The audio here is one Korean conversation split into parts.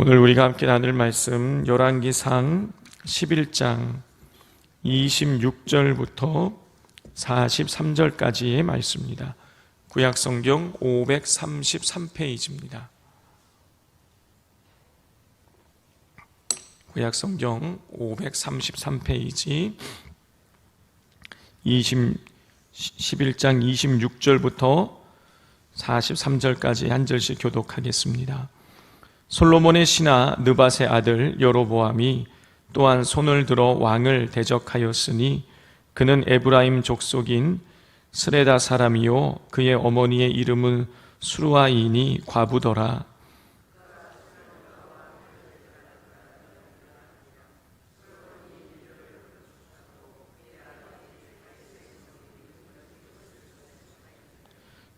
오늘 우리가 함께 나눌 말씀 열왕기상 11장 26절부터 43절까지의 말씀입니다. 구약성경 533페이지입니다. 구약성경 533페이지 11장 26절부터 43절까지 한 절씩 교독하겠습니다. 솔로몬의 신하 느밧의 아들 여로보암이 또한 손을 들어 왕을 대적하였으니 그는 에브라임 족속인 스레다 사람이요 그의 어머니의 이름은 수르아이니 과부더라.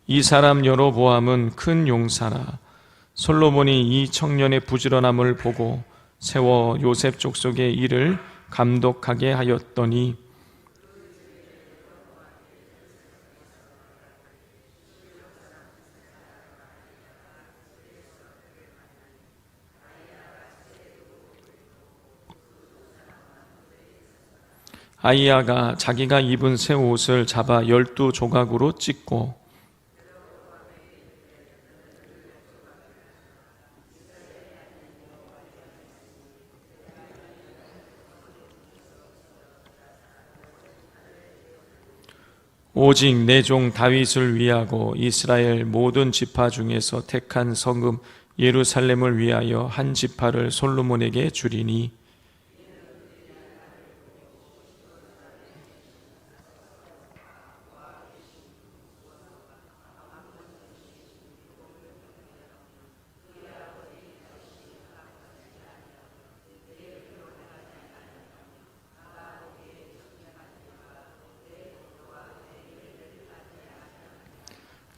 이 사람 여로보암은 큰 용사라. 솔로몬이 이 청년의 부지런함을 보고 세워 요셉 족속의 일을 감독하게 하였더니 아이야가 자기가 입은 새 옷을 잡아 12조각으로 찢고 오직 내 종 다윗을 위하고 이스라엘 모든 지파 중에서 택한 성읍 예루살렘을 위하여 한 지파를 솔로몬에게 주리니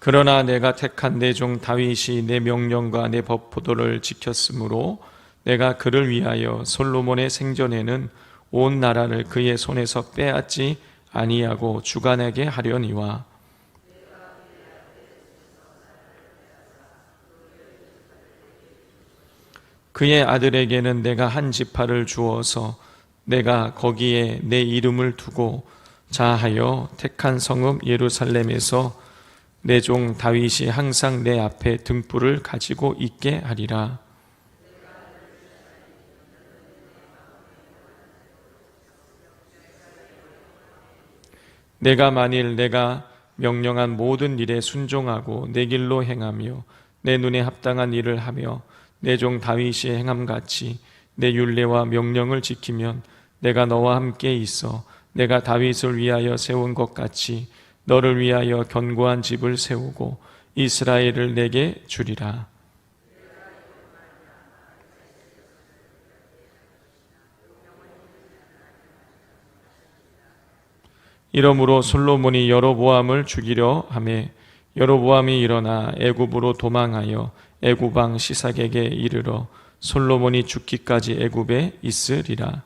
그러나 내가 택한 내 종 다윗이 내 명령과 내 법도를 지켰으므로 내가 그를 위하여 솔로몬의 생전에는 온 나라를 그의 손에서 빼앗지 아니하고 주관하게 하려니와 그의 아들에게는 내가 한 지파를 주어서 내가 거기에 내 이름을 두고 자하여 택한 성읍 예루살렘에서 내 종 다윗이 항상 내 앞에 등불을 가지고 있게 하리라. 내가 만일 내가 명령한 모든 일에 순종하고 내 길로 행하며 내 눈에 합당한 일을 하며 내 종 다윗이 행함같이 내 율례와 명령을 지키면 내가 너와 함께 있어 내가 다윗을 위하여 세운 것 같이 너를 위하여 견고한 집을 세우고 이스라엘을 내게 주리라. 이러므로 솔로몬이 여로보암을 죽이려 하매 여로보암이 일어나 애굽으로 도망하여 애굽 왕 시삭에게 이르러 솔로몬이 죽기까지 애굽에 있으리라.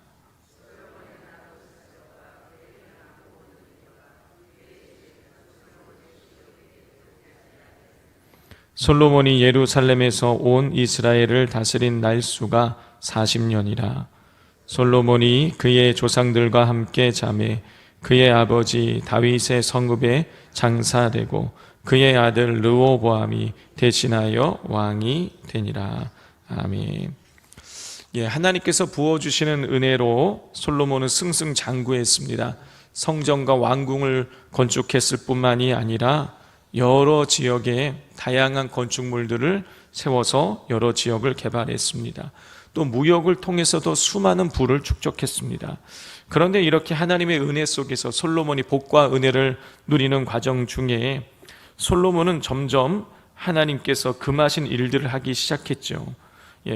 솔로몬이 예루살렘에서 온 이스라엘을 다스린 날수가 40년이라. 솔로몬이 그의 조상들과 함께 잠에 그의 아버지 다윗의 성읍에 장사되고 그의 아들 르호보암이 대신하여 왕이 되니라. 아멘. 하나님께서 부어주시는 은혜로 솔로몬은 승승장구했습니다. 성전과 왕궁을 건축했을 뿐만이 아니라 여러 지역에 다양한 건축물들을 세워서 여러 지역을 개발했습니다. 또 무역을 통해서도 수많은 부를 축적했습니다. 그런데 이렇게 하나님의 은혜 속에서 솔로몬이 복과 은혜를 누리는 과정 중에 솔로몬은 점점 하나님께서 금하신 일들을 하기 시작했죠.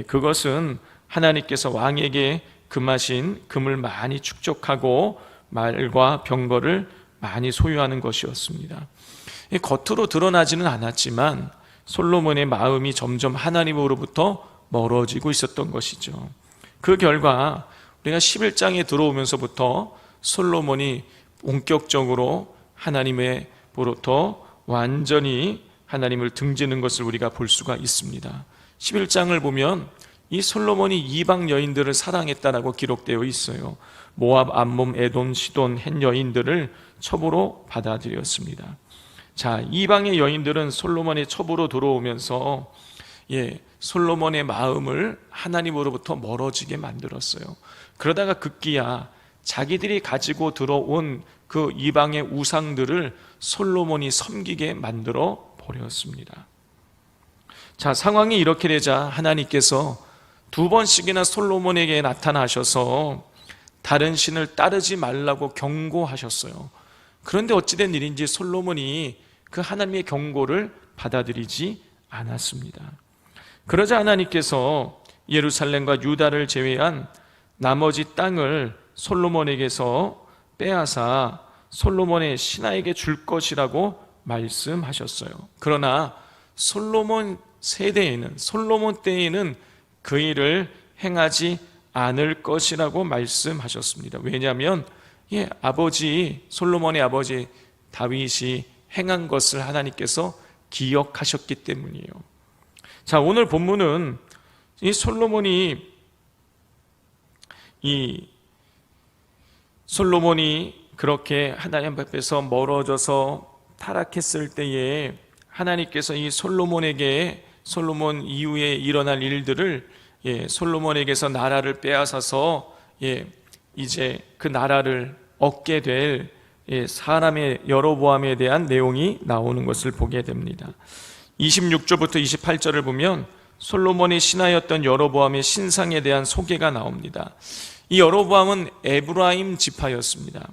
그것은 하나님께서 왕에게 금하신 금을 많이 축적하고 말과 병거를 많이 소유하는 것이었습니다. 겉으로 드러나지는 않았지만 솔로몬의 마음이 점점 하나님으로부터 멀어지고 있었던 것이죠. 그 결과 우리가 11장에 들어오면서부터 솔로몬이 본격적으로 하나님으로부터 완전히 하나님을 등지는 것을 우리가 볼 수가 있습니다. 11장을 보면 이 솔로몬이 이방 여인들을 사랑했다라고 기록되어 있어요. 모압, 암몬, 에돔, 시돈, 헷 여인들을 첩으로 받아들였습니다. 자, 이방의 여인들은 솔로몬의 첩으로 들어오면서 솔로몬의 마음을 하나님으로부터 멀어지게 만들었어요. 그러다가 급기야 자기들이 가지고 들어온 그 이방의 우상들을 솔로몬이 섬기게 만들어 버렸습니다. 자, 상황이 이렇게 되자 하나님께서 2번씩이나 솔로몬에게 나타나셔서 다른 신을 따르지 말라고 경고하셨어요. 그런데 어찌된 일인지 솔로몬이 그 하나님의 경고를 받아들이지 않았습니다. 그러자 하나님께서 예루살렘과 유다를 제외한 나머지 땅을 솔로몬에게서 빼앗아 솔로몬의 신하에게 줄 것이라고 말씀하셨어요. 그러나 솔로몬 세대에는, 솔로몬 때에는 그 일을 행하지 않을 것이라고 말씀하셨습니다. 왜냐하면 솔로몬의 아버지 다윗이 행한 것을 하나님께서 기억하셨기 때문이에요. 자, 오늘 본문은 이 솔로몬이 그렇게 하나님 앞에서 멀어져서 타락했을 때에 하나님께서 이 솔로몬 이후에 일어날 일들을 솔로몬에게서 나라를 빼앗아서 이제 그 나라를 얻게 될 사람의 여로보암에 대한 내용이 나오는 것을 보게 됩니다. 26절부터 28절을 보면 솔로몬이 신하였던 여로보암의 신상에 대한 소개가 나옵니다. 이 여로보암은 에브라임 지파였습니다.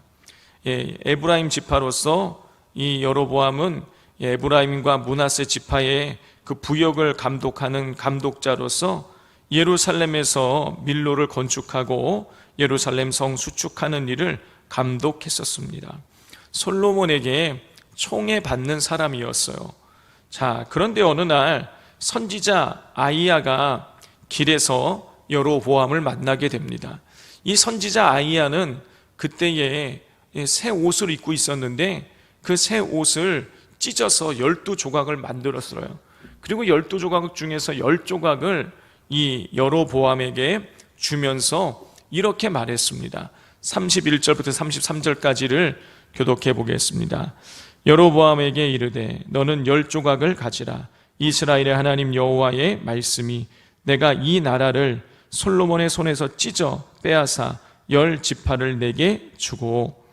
에브라임 지파로서 이 여로보암은 에브라임과 므낫세 지파의 그 부역을 감독하는 감독자로서 예루살렘에서 밀로를 건축하고 예루살렘 성 수축하는 일을 감독했었습니다. 솔로몬에게 총애받는 사람이었어요. 자, 그런데 어느 날 선지자 아이야가 길에서 여로보암을 만나게 됩니다. 이 선지자 아이야는 그때에 새 옷을 입고 있었는데 그 새 옷을 찢어서 12조각을 만들었어요. 그리고 12조각 중에서 10조각을 이 여로보암에게 주면서 이렇게 말했습니다. 31절부터 33절까지를 교독해 보겠습니다. 여로보암에게 이르되 너는 10조각을 가지라. 이스라엘의 하나님 여호와의 말씀이 내가 이 나라를 솔로몬의 손에서 찢어 빼앗아 10지파를 내게 주고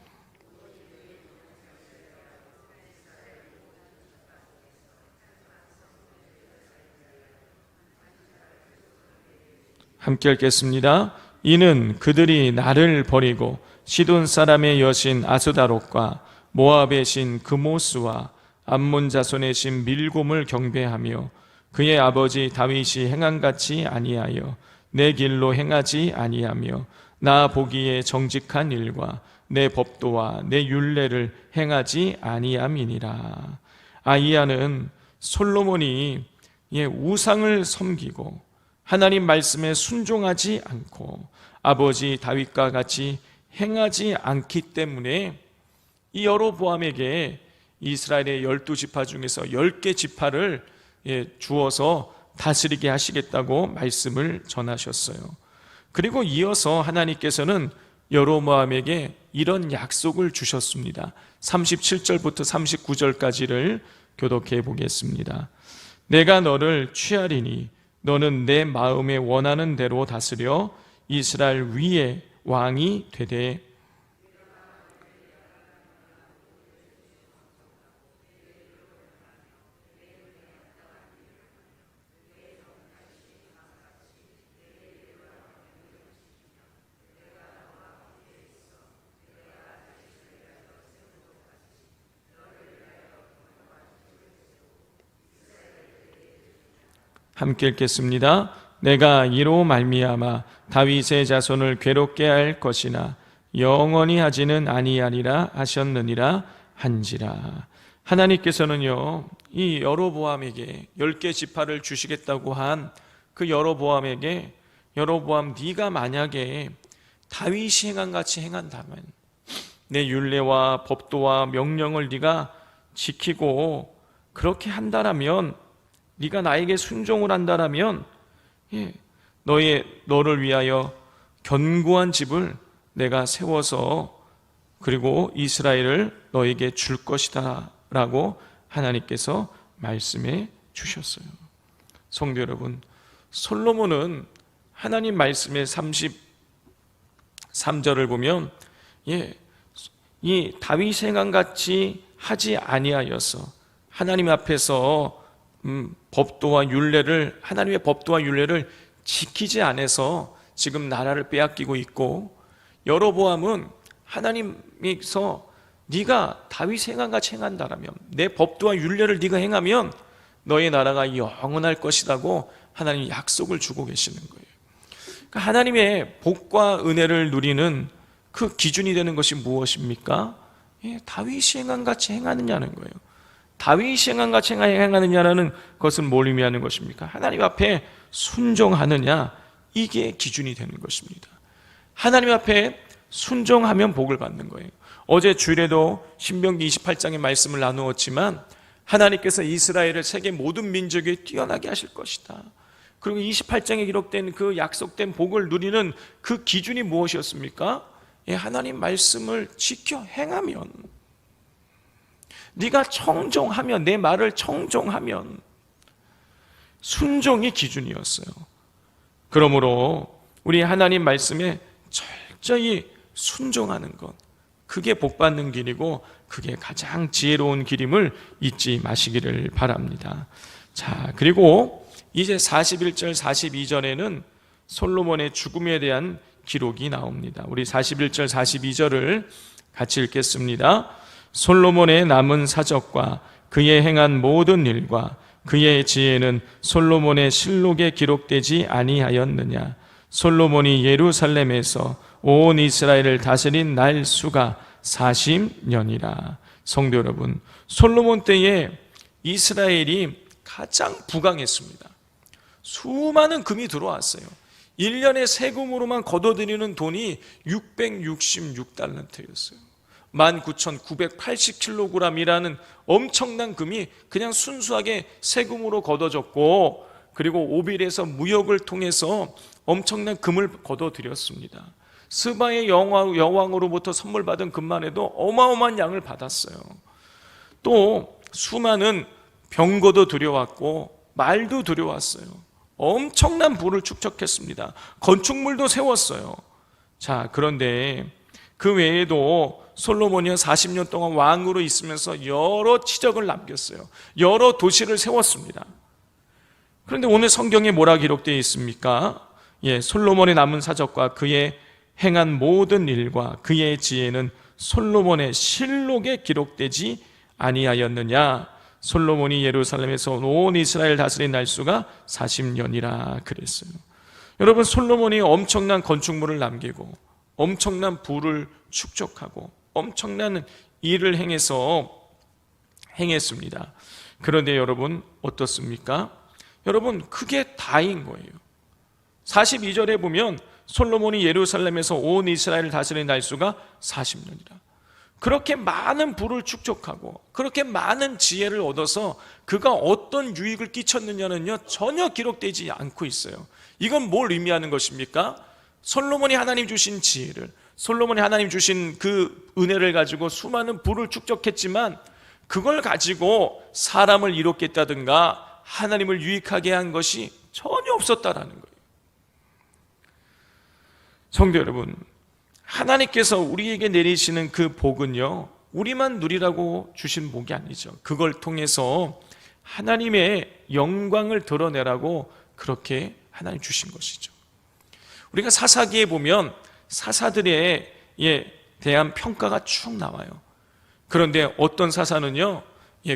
함께 읽겠습니다. 이는 그들이 나를 버리고 시돈 사람의 여신 아스다롯과 모압의 신 그모스와 암몬 자손의 신 밀곰을 경배하며 그의 아버지 다윗이 행한같이 아니하여 내 길로 행하지 아니하며 나 보기에 정직한 일과 내 법도와 내 율례를 행하지 아니함이니라. 아이야는 솔로몬이 우상을 섬기고 하나님 말씀에 순종하지 않고 아버지 다윗과 같이 행하지 않기 때문에 이 여로보암에게 이스라엘의 12지파 중에서 10개 지파를 주어서 다스리게 하시겠다고 말씀을 전하셨어요. 그리고 이어서 하나님께서는 여로보암에게 이런 약속을 주셨습니다. 37절부터 39절까지를 교독해 보겠습니다. 내가 너를 취하리니 너는 내 마음에 원하는 대로 다스려 이스라엘 위에 왕이 되되 함께 읽겠습니다. 내가 이로 말미암아 다윗의 자손을 괴롭게 할 것이나 영원히 하지는 아니하리라 하셨느니라 한지라. 하나님께서는요 이 여로보암에게 10개 지파를 주시겠다고 한 그 여로보암에게 여로보암 네가 만약에 다윗이 행한 같이 행한다면 내 율례와 법도와 명령을 네가 지키고 그렇게 한다라면 네가 나에게 순종을 한다라면 너를 위하여 견고한 집을 내가 세워서 그리고 이스라엘을 너에게 줄 것이다 라고 하나님께서 말씀해 주셨어요. 성도 여러분, 솔로몬은 하나님 말씀의 33절을 보면 이 다윗의 행함같이 하지 아니하여서 하나님 앞에서 법도와 율례를, 하나님의 법도와 율례를 지키지 않아서 지금 나라를 빼앗기고 있고, 여로보암은 하나님께서 네가 다윗의 행함같이 행한다라면, 내 법도와 율례를 네가 행하면 너의 나라가 영원할 것이라고 하나님이 약속을 주고 계시는 거예요. 그러니까 하나님의 복과 은혜를 누리는 그 기준이 되는 것이 무엇입니까? 다윗이 행함같이 행하느냐는 거예요. 다윗이 행함같이 행하느냐라는 것은 뭘 의미하는 것입니까? 하나님 앞에 순종하느냐, 이게 기준이 되는 것입니다. 하나님 앞에 순종하면 복을 받는 거예요. 어제 주일에도 신명기 28장의 말씀을 나누었지만 하나님께서 이스라엘을 세계 모든 민족에 뛰어나게 하실 것이다. 그리고 28장에 기록된 그 약속된 복을 누리는 그 기준이 무엇이었습니까? 하나님 말씀을 지켜 행하면, 네가 청종하면, 내 말을 청종하면, 순종이 기준이었어요. 그러므로 우리 하나님 말씀에 철저히 순종하는 것, 그게 복받는 길이고 그게 가장 지혜로운 길임을 잊지 마시기를 바랍니다. 자, 그리고 이제 41절 42절에는 솔로몬의 죽음에 대한 기록이 나옵니다. 우리 41절 42절을 같이 읽겠습니다. 솔로몬의 남은 사적과 그의 행한 모든 일과 그의 지혜는 솔로몬의 실록에 기록되지 아니하였느냐. 솔로몬이 예루살렘에서 온 이스라엘을 다스린 날 수가 40년이라. 성도 여러분, 솔로몬 때에 이스라엘이 가장 부강했습니다. 수많은 금이 들어왔어요. 1년에 세금으로만 걷어들이는 돈이 666달란트였어요. 19,980kg이라는 엄청난 금이 그냥 순수하게 세금으로 걷어졌고, 그리고 오빌에서 무역을 통해서 엄청난 금을 걷어들였습니다. 스바의 여왕으로부터 선물 받은 금만 해도 어마어마한 양을 받았어요. 또 수많은 병거도 들여왔고 말도 들여왔어요. 엄청난 부를 축적했습니다. 건축물도 세웠어요. 자, 그런데 그 외에도 솔로몬이 40년 동안 왕으로 있으면서 여러 치적을 남겼어요. 여러 도시를 세웠습니다. 그런데 오늘 성경에 뭐라 기록되어 있습니까? 솔로몬의 남은 사적과 그의 행한 모든 일과 그의 지혜는 솔로몬의 실록에 기록되지 아니하였느냐. 솔로몬이 예루살렘에서 온 이스라엘 다스린 날수가 40년이라 그랬어요. 여러분, 솔로몬이 엄청난 건축물을 남기고 엄청난 부를 축적하고 엄청난 일을 행했습니다. 그런데 여러분 어떻습니까? 여러분, 그게 다인 거예요. 42절에 보면 솔로몬이 예루살렘에서 온 이스라엘을 다스린 날수가 40년이라. 그렇게 많은 부를 축적하고 그렇게 많은 지혜를 얻어서 그가 어떤 유익을 끼쳤느냐는요, 전혀 기록되지 않고 있어요. 이건 뭘 의미하는 것입니까? 솔로몬이 하나님 주신 지혜를, 솔로몬이 하나님 주신 그 은혜를 가지고 수많은 부를 축적했지만 그걸 가지고 사람을 이롭겠다든가 하나님을 유익하게 한 것이 전혀 없었다라는 거예요. 성도 여러분, 하나님께서 우리에게 내리시는 그 복은요, 우리만 누리라고 주신 복이 아니죠. 그걸 통해서 하나님의 영광을 드러내라고 그렇게 하나님 주신 것이죠. 우리가 사사기에 보면 사사들에 대한 평가가 쭉 나와요. 그런데 어떤 사사는요,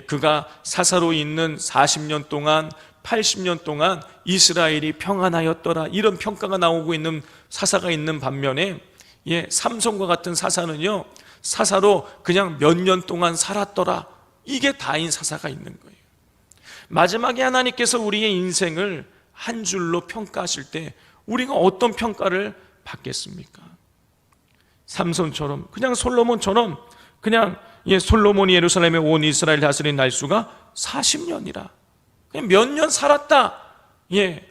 그가 사사로 있는 40년 동안 80년 동안 이스라엘이 평안하였더라, 이런 평가가 나오고 있는 사사가 있는 반면에 삼손과 같은 사사는요, 사사로 그냥 몇 년 동안 살았더라, 이게 다인 사사가 있는 거예요. 마지막에 하나님께서 우리의 인생을 한 줄로 평가하실 때 우리가 어떤 평가를 받겠습니까? 삼손처럼, 그냥 솔로몬처럼, 그냥 솔로몬이 예루살렘에 온 이스라엘 다스린 날수가 40년이라, 그냥 몇 년 살았다,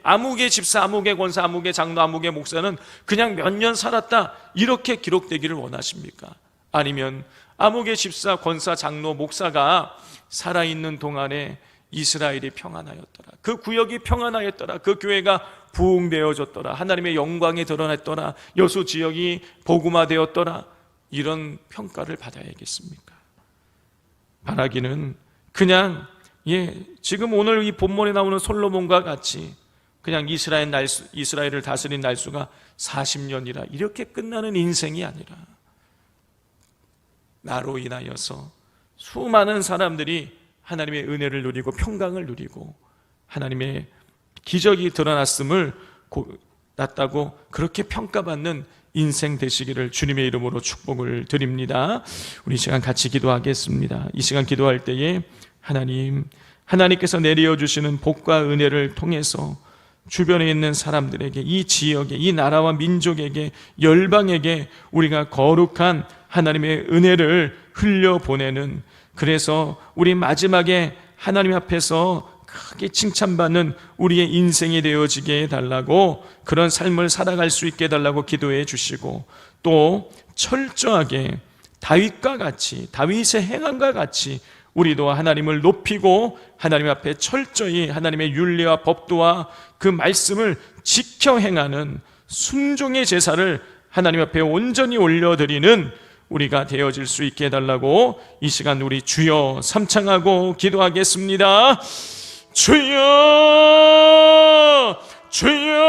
아무개 집사, 아무개 권사, 아무개 장로, 아무개 목사는 그냥 몇 년 살았다 이렇게 기록되기를 원하십니까? 아니면 아무개 집사, 권사, 장로, 목사가 살아있는 동안에 이스라엘이 평안하였더라, 그 구역이 평안하였더라, 그 교회가 부흥되어졌더라, 하나님의 영광이 드러났더라, 여수 지역이 복음화되었더라, 이런 평가를 받아야겠습니까? 바라기는 그냥 지금 오늘 이 본문에 나오는 솔로몬과 같이 그냥 이스라엘을 다스린 날수가 40년이라 이렇게 끝나는 인생이 아니라 나로 인하여서 수많은 사람들이 하나님의 은혜를 누리고 평강을 누리고 하나님의 기적이 드러났음을 났다고 그렇게 평가받는 인생 되시기를 주님의 이름으로 축복을 드립니다. 우리 시간 같이 기도하겠습니다. 이 시간 기도할 때에 하나님께서 내려주시는 복과 은혜를 통해서 주변에 있는 사람들에게, 이 지역에, 이 나라와 민족에게, 열방에게 우리가 거룩한 하나님의 은혜를 흘려보내는, 그래서 우리 마지막에 하나님 앞에서 크게 칭찬받는 우리의 인생이 되어지게 해달라고, 그런 삶을 살아갈 수 있게 해달라고 기도해 주시고, 또 철저하게 다윗과 같이, 다윗의 행함과 같이 우리도 하나님을 높이고 하나님 앞에 철저히 하나님의 윤리와 법도와 그 말씀을 지켜 행하는 순종의 제사를 하나님 앞에 온전히 올려드리는 우리가 되어질 수 있게 해달라고 이 시간 우리 주여 삼창하고 기도하겠습니다. 주여, 주여,